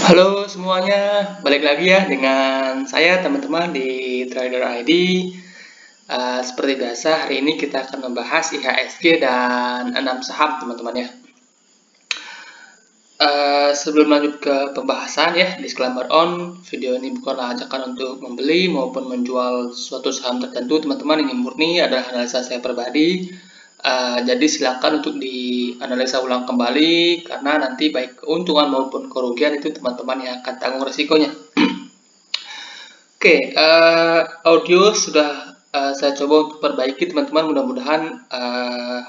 Halo semuanya, balik lagi ya dengan saya teman-teman di Trader ID. Seperti biasa, hari ini kita akan membahas IHSG dan 6 saham teman-teman ya. Sebelum lanjut ke pembahasan ya, disclaimer on, video ini bukanlah ajakan untuk membeli maupun menjual suatu saham tertentu teman-teman. Ini murni adalah analisa saya pribadi. Jadi silakan untuk dianalisa ulang kembali karena nanti baik keuntungan maupun kerugian itu teman-teman yang akan tanggung resikonya. Oke, audio sudah saya coba untuk perbaiki teman-teman. Mudah-mudahan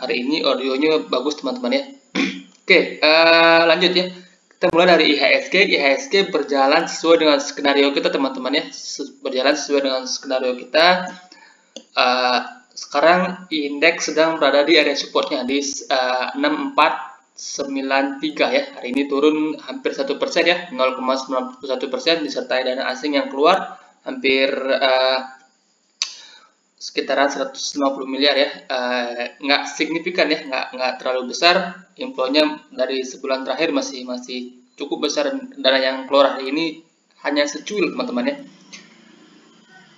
hari ini audionya bagus teman-teman ya. Oke, lanjut ya. Kita mulai dari IHSG. IHSG berjalan sesuai dengan skenario kita teman-teman ya. Berjalan sesuai dengan skenario kita. Sekarang indeks sedang berada di area supportnya di 6493 ya. Hari ini turun hampir 1% ya, 0,91% disertai dana asing yang keluar hampir sekitaran 150 miliar ya. Nggak signifikan ya, nggak terlalu besar. Inflow-nya dari sebulan terakhir masih cukup besar. Dana yang keluar hari ini hanya secuil teman-teman ya.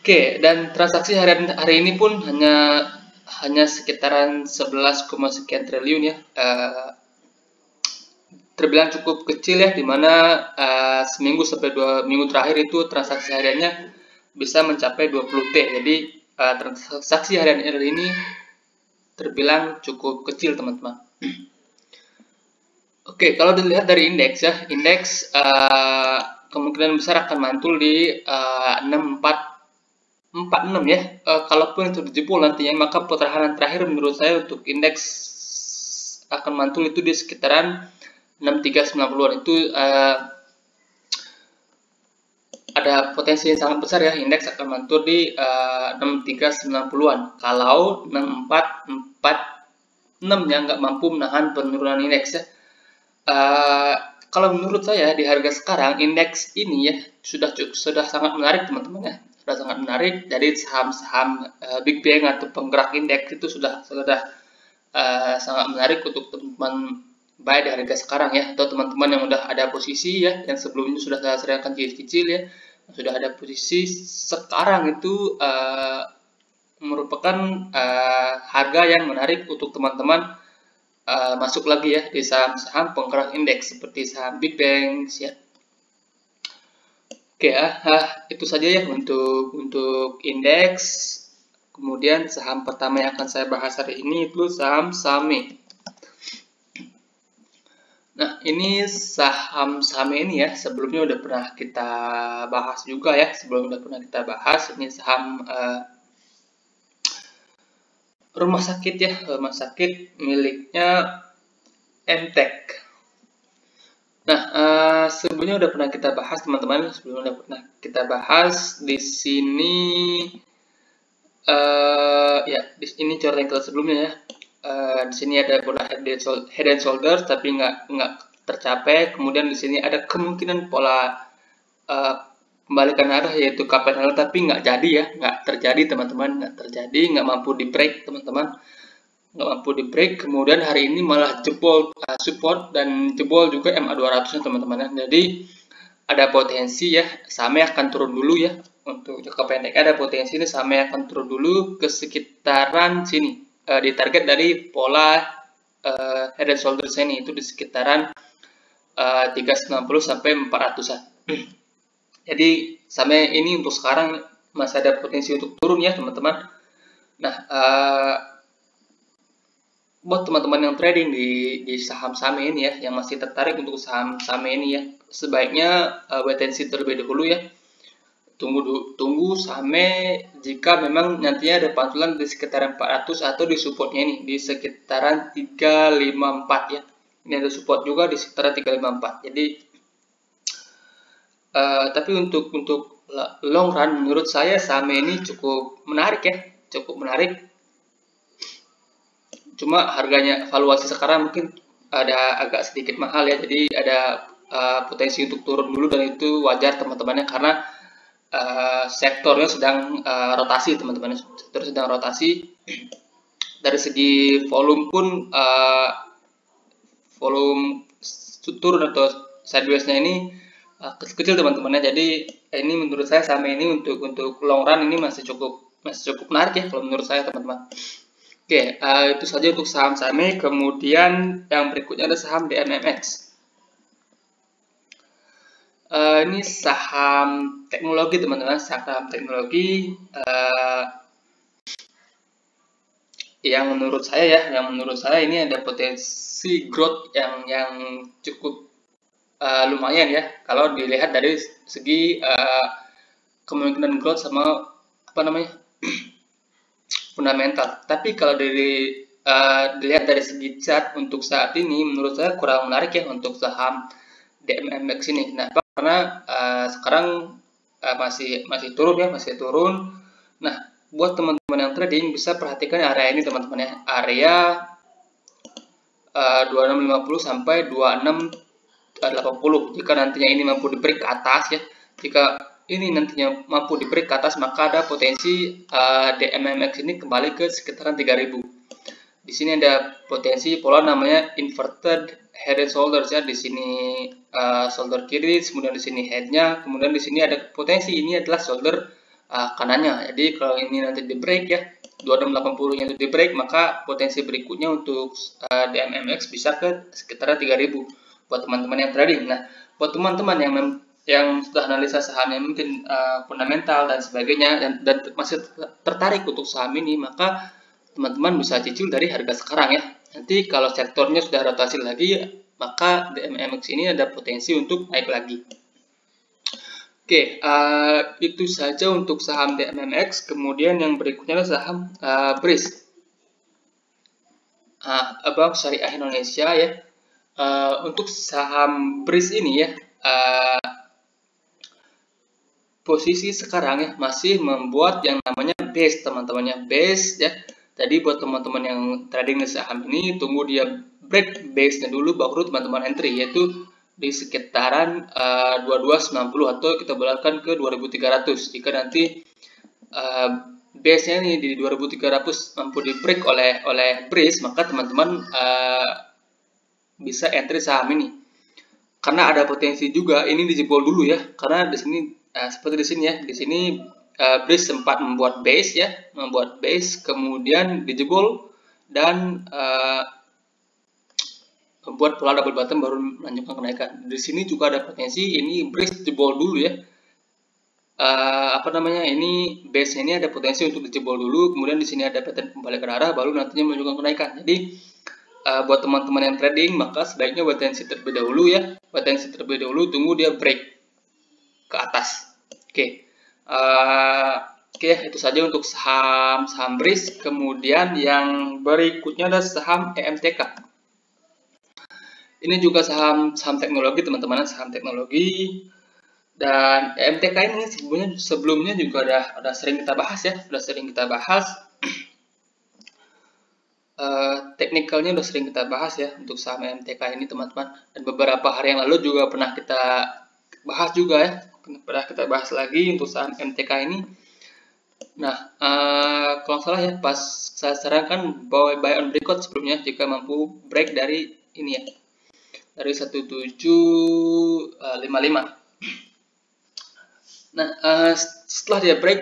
Oke, dan transaksi hari ini pun hanya sekitaran 11, sekian triliun ya. Terbilang cukup kecil ya, dimana seminggu sampai 2 minggu terakhir itu transaksi hariannya bisa mencapai 20 T. Jadi transaksi harian ini terbilang cukup kecil teman-teman. Oke, kalau dilihat dari indeks ya, indeks kemungkinan besar akan mantul di 6446 ya. Kalaupun itu dijebol nantinya, maka pertahanan terakhir menurut saya untuk indeks akan mantul itu di sekitaran 6390-an. Itu ada potensi yang sangat besar ya, indeks akan mantul di 6390-an. Kalau 6446 yang nggak mampu menahan penurunan indeks ya. Kalau menurut saya di harga sekarang indeks ini ya sudah sangat menarik teman-teman ya. Sudah sangat menarik. Jadi saham-saham Big Bang atau penggerak indeks itu sudah sangat menarik untuk teman-teman buy di harga sekarang ya, atau teman-teman yang udah ada posisi ya, yang sebelumnya sudah saya serahkan cicil ya, sudah ada posisi sekarang itu merupakan harga yang menarik untuk teman-teman masuk lagi ya di saham-saham penggerak indeks seperti saham Big Bang ya. Oke ya, itu saja ya untuk indeks. Kemudian saham pertama yang akan saya bahas hari ini itu saham SAME. Nah, ini saham ini ya, sebelumnya udah pernah kita bahas juga ya, ini saham rumah sakit ya, rumah sakit miliknya Emtek. Nah, sebelumnya udah pernah kita bahas teman-teman, di sini ya, di sini contoh sebelumnya ya. Di sini ada pola head and shoulder tapi nggak tercapai. Kemudian di sini ada kemungkinan pola kembalikan arah yaitu cup and handle tapi nggak jadi ya, nggak terjadi teman-teman, nggak mampu di break teman-teman, nggak mampu di break. Kemudian hari ini malah jebol support dan jebol juga MA200 teman-teman ya. Jadi ada potensi ya, SAME akan turun dulu ya. Untuk jangka pendek ada potensi ini SAME akan turun dulu ke sekitaran sini. Di target dari pola head and shoulder ini itu di sekitaran 390 sampai 400-an. Jadi SAME ini untuk sekarang masih ada potensi untuk turun ya teman-teman. Nah, buat teman-teman yang trading di saham SAME ini ya, yang masih tertarik untuk saham SAME ini ya, sebaiknya wait and see terlebih dahulu ya. Tunggu SAME jika memang nantinya ada pantulan di sekitaran 400 atau di supportnya ini di sekitaran 354 ya. Ini ada support juga di sekitaran 354. Jadi tapi untuk long run menurut saya SAME ini cukup menarik ya, Cuma harganya valuasi sekarang mungkin ada agak sedikit mahal ya, jadi ada potensi untuk turun dulu dan itu wajar teman-temannya karena sektornya sedang rotasi teman-teman, dari segi volume pun volume turun atau sideways-nya ini kecil-kecil teman-teman ya. Jadi ini menurut saya saham ini untuk long run ini masih cukup menarik ya kalau menurut saya teman-teman. Oke, itu saja untuk saham-sahamnya. Kemudian yang berikutnya ada saham DMMX. Ini saham teknologi teman-teman, saham teknologi yang menurut saya ini ada potensi growth yang cukup lumayan ya kalau dilihat dari segi kemungkinan growth sama apa namanya fundamental. Tapi kalau dilihat dari segi chart untuk saat ini menurut saya kurang menarik ya untuk saham DMMX ini. Nah, karena sekarang masih turun ya, masih turun. Nah, buat teman-teman yang trading bisa perhatikan area ini teman-teman ya, area 2650 sampai 2680. Jika nantinya ini mampu di break ke atas ya, jika ini nantinya mampu di break ke atas, maka ada potensi DMMX ini kembali ke sekitaran 3000. Di sini ada potensi pola namanya inverted head and shoulders ya. Di sini shoulder kiri, kemudian di sini headnya, kemudian di sini ada potensi ini adalah shoulder kanannya. Jadi kalau ini nanti di break ya 2680 yang di break, maka potensi berikutnya untuk DMMX bisa ke sekitar 3000 buat teman-teman yang trading. Nah, buat teman-teman yang sudah analisa sahamnya mungkin fundamental dan sebagainya dan masih tertarik untuk saham ini, maka teman-teman bisa cicil dari harga sekarang ya. Nanti kalau sektornya sudah rotasi lagi, maka DMMX ini ada potensi untuk naik lagi. Oke, itu saja untuk saham DMMX. Kemudian yang berikutnya adalah saham BRIS, Bank Syariah Indonesia ya. Untuk saham BRIS ini ya, posisi sekarang ya masih membuat yang namanya base teman-temannya, base ya. Jadi buat teman-teman yang trading di saham ini, tunggu dia break base-nya dulu baru teman-teman entry, yaitu di sekitaran 2290 atau kita belalkan ke 2300. Jika nanti base-nya ini di 2300 mampu di break oleh BRIS, maka teman-teman bisa entry saham ini. Karena ada potensi juga ini dijebol dulu ya, karena di sini seperti di sini ya, di sini BRIS sempat membuat base ya, kemudian dijebol dan membuat pola double bottom baru melanjutkan kenaikan. Di sini juga ada potensi ini BRIS jebol dulu ya, ini base ini ada potensi untuk dijebol dulu, kemudian di sini ada pattern pembalikan arah baru nantinya melanjutkan kenaikan. Jadi buat teman-teman yang trading, maka sebaiknya potensi terlebih dahulu, tunggu dia break ke atas. Oke, itu saja untuk saham BRIS. Kemudian yang berikutnya adalah saham EMTK. Ini juga saham teknologi teman-teman, saham teknologi. Dan EMTK ini sebelumnya juga ada sering kita bahas ya, teknikalnya udah sering kita bahas ya untuk saham EMTK ini teman-teman. Dan beberapa hari yang lalu juga pernah kita bahas juga ya, pernah kita bahas lagi untuk saham EMTK ini. Nah, kalau salah ya, pas saya sarankan buy on breakout sebelumnya jika mampu break dari ini ya, dari 1755. Nah, setelah dia break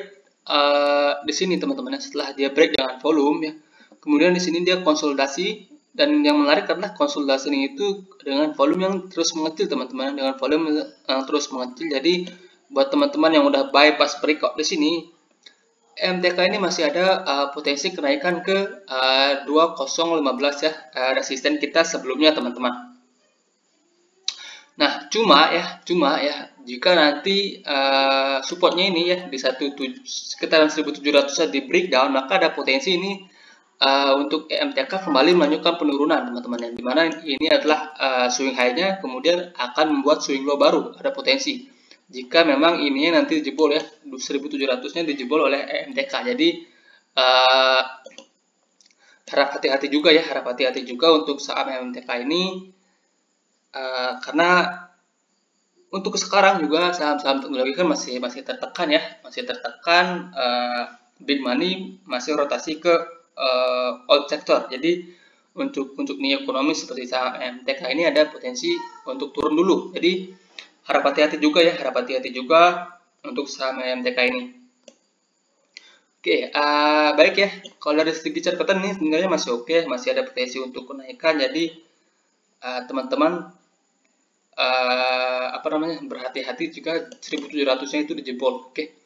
di sini teman-teman, setelah dia break dengan volume ya, kemudian di sini dia konsolidasi, dan yang menarik adalah konsolidasi ini itu dengan volume yang terus mengecil teman-teman, Jadi buat teman-teman yang udah buy pas breakout di sini, MTK ini masih ada potensi kenaikan ke 2015 ya, resisten kita sebelumnya teman-teman. Nah, cuma ya jika nanti supportnya ini ya di sekitaran 1700 di breakdown, maka ada potensi ini untuk EMTK kembali melanjutkan penurunan teman-teman, yang dimana ini adalah swing high-nya, kemudian akan membuat swing low baru, ada potensi jika memang ini nanti dijebol ya, 1700-nya dijebol oleh EMTK. Jadi harap hati-hati juga untuk saham EMTK ini, karena untuk sekarang juga saham-saham teknologi kan masih tertekan ya, big money masih rotasi ke old sector. Jadi untuk new ekonomi seperti saham EMTK ini ada potensi untuk turun dulu. Jadi harap hati-hati juga ya, harap hati-hati juga untuk saham MTK ini. Oke, baik ya. Kalau dari segi catatan nih sebenarnya masih oke, masih ada potensi untuk kenaikan. Jadi teman-teman berhati-hati jika 1.700-nya itu dijebol. Oke,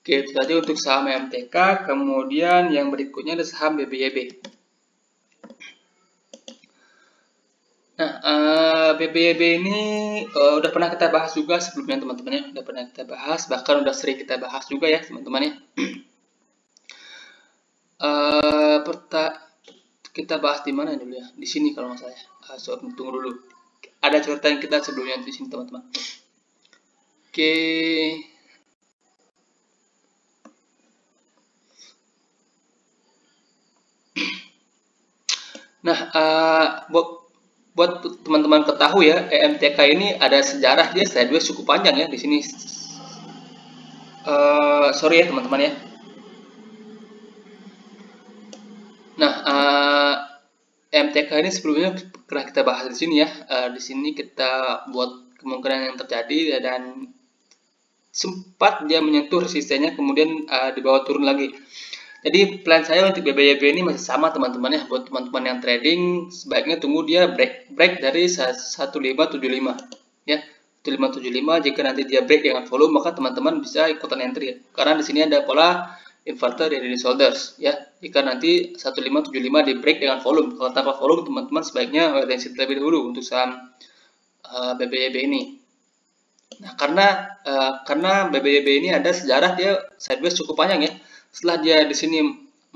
itu saja untuk saham MTK. Kemudian yang berikutnya ada saham BBYB. Nah, BBYB ini udah pernah kita bahas juga sebelumnya teman-teman ya. Udah pernah kita bahas, bahkan udah sering kita bahas juga ya teman-teman ya. Kita bahas di mana dulu ya? Di sini kalau nggak salah ya. Tunggu dulu. Ada cerita yang kita sebelumnya di sini teman-teman. Oke. Nah, buat teman-teman ketahui ya, EMTK ini ada sejarah, dia sideways cukup panjang ya di sini. Sorry ya teman-teman ya. Nah, EMTK ini sebelumnya pernah kita bahas di sini ya. Di sini kita buat kemungkinan yang terjadi dan sempat dia menyentuh resistennya, kemudian dibawa turun lagi. Jadi plan saya untuk BBYB ini masih sama teman-teman ya. Buat teman-teman yang trading sebaiknya tunggu dia break dari 1575 ya. 1575, jika nanti dia break dengan volume maka teman-teman bisa ikutan entry ya. Karena di sini ada pola inverter dari shoulders ya. Jika nanti 1575 di break dengan volume, kalau tanpa volume teman-teman sebaiknya wait and see terlebih dahulu untuk saham BBYB ini. Nah, karena BBYB ini ada sejarah dia sideways cukup panjang ya. Setelah dia di sini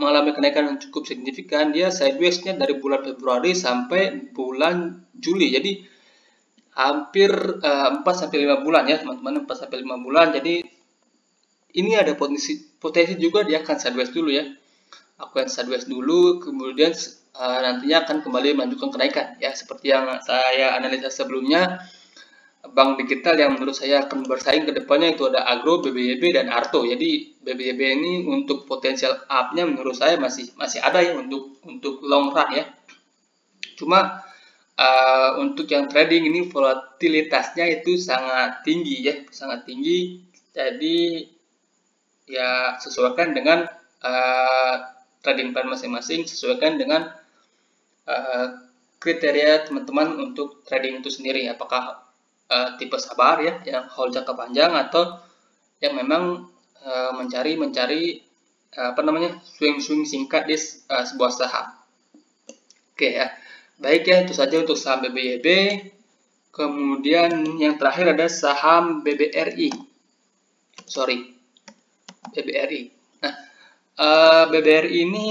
mengalami kenaikan yang cukup signifikan, dia sideways-nya dari bulan Februari sampai bulan Juli. Jadi hampir 4 sampai 5 bulan ya, teman-teman, 4 sampai 5 bulan. Jadi ini ada potensi juga dia akan sideways dulu ya. Akan sideways dulu, kemudian nantinya akan kembali melanjutkan kenaikan ya, seperti yang saya analisa sebelumnya. Bank digital yang menurut saya akan bersaing ke depannya itu ada Agro, BBYB, dan Arto. Jadi BBYB ini untuk potensial up-nya menurut saya masih ada ya untuk long run ya. Cuma untuk yang trading ini volatilitasnya itu sangat tinggi ya, sangat tinggi. Jadi ya sesuaikan dengan trading plan masing-masing, sesuaikan dengan kriteria teman-teman untuk trading itu sendiri. Apakah tipe sabar ya, yang hold jangka panjang, atau yang memang mencari swing singkat di sebuah saham. Oke ya, baik ya, itu saja untuk saham BBYB. Kemudian yang terakhir ada saham BBRI. Nah, BBRI ini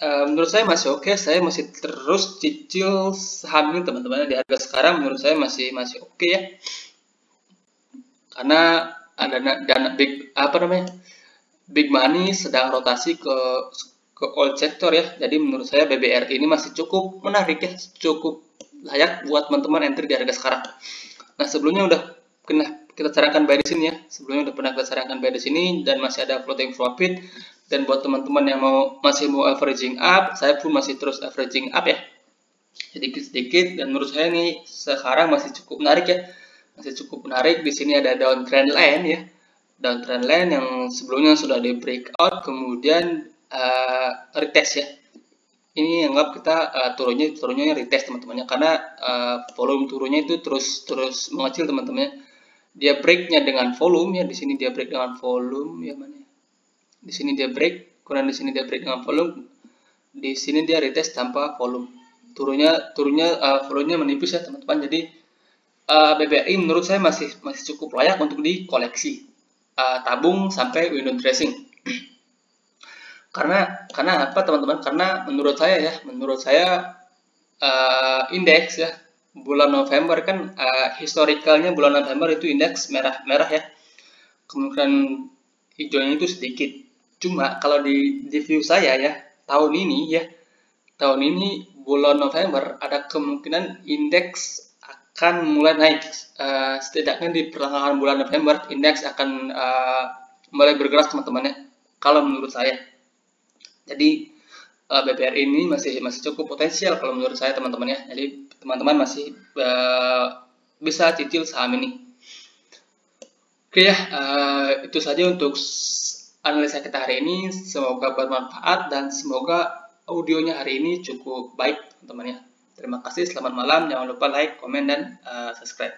menurut saya masih oke. Saya masih terus cicil saham ini teman-teman. Di harga sekarang menurut saya masih oke ya. Karena ada dana big money sedang rotasi ke oil sector ya. Jadi menurut saya BBRI ini masih cukup menarik ya, cukup layak buat teman-teman entry di harga sekarang. Nah, sebelumnya udah pernah kita sarankan buy di sini ya. Sebelumnya udah pernah kita sarankan buy di sini dan masih ada floating profit. Dan buat teman-teman yang masih mau averaging up, saya pun masih terus averaging up ya, sedikit-sedikit. Dan menurut saya ini sekarang masih cukup menarik ya, masih cukup menarik. Di sini ada downtrend line ya, downtrend line yang sebelumnya sudah di breakout, kemudian retest ya. Ini anggap kita turunnya retest teman-temannya, karena volume turunnya itu terus mengecil teman-temannya. Dia breaknya dengan volume ya, di sini dia break dengan volume ya, mana? Di sini dia break, kemudian di sini dia break dengan volume, di sini dia retest tanpa volume. Turunnya volumenya menipis ya teman-teman. Jadi BBRI menurut saya masih cukup layak untuk dikoleksi, tabung sampai window dressing. karena apa teman-teman? Karena menurut saya indeks ya, bulan November kan historicalnya bulan November itu indeks merah ya, kemungkinan hijaunya itu sedikit. Cuma kalau di view saya ya, tahun ini bulan November ada kemungkinan indeks akan mulai naik. Setidaknya di pertengahan bulan November indeks akan mulai bergerak teman-teman ya, kalau menurut saya. Jadi BBRI ini masih cukup potensial kalau menurut saya teman-teman ya. Jadi teman-teman masih bisa cicil saham ini. Oke ya, itu saja untuk analisa kita hari ini. Semoga bermanfaat dan semoga audionya hari ini cukup baik teman-teman ya. Terima kasih, selamat malam. Jangan lupa like, komen, dan subscribe.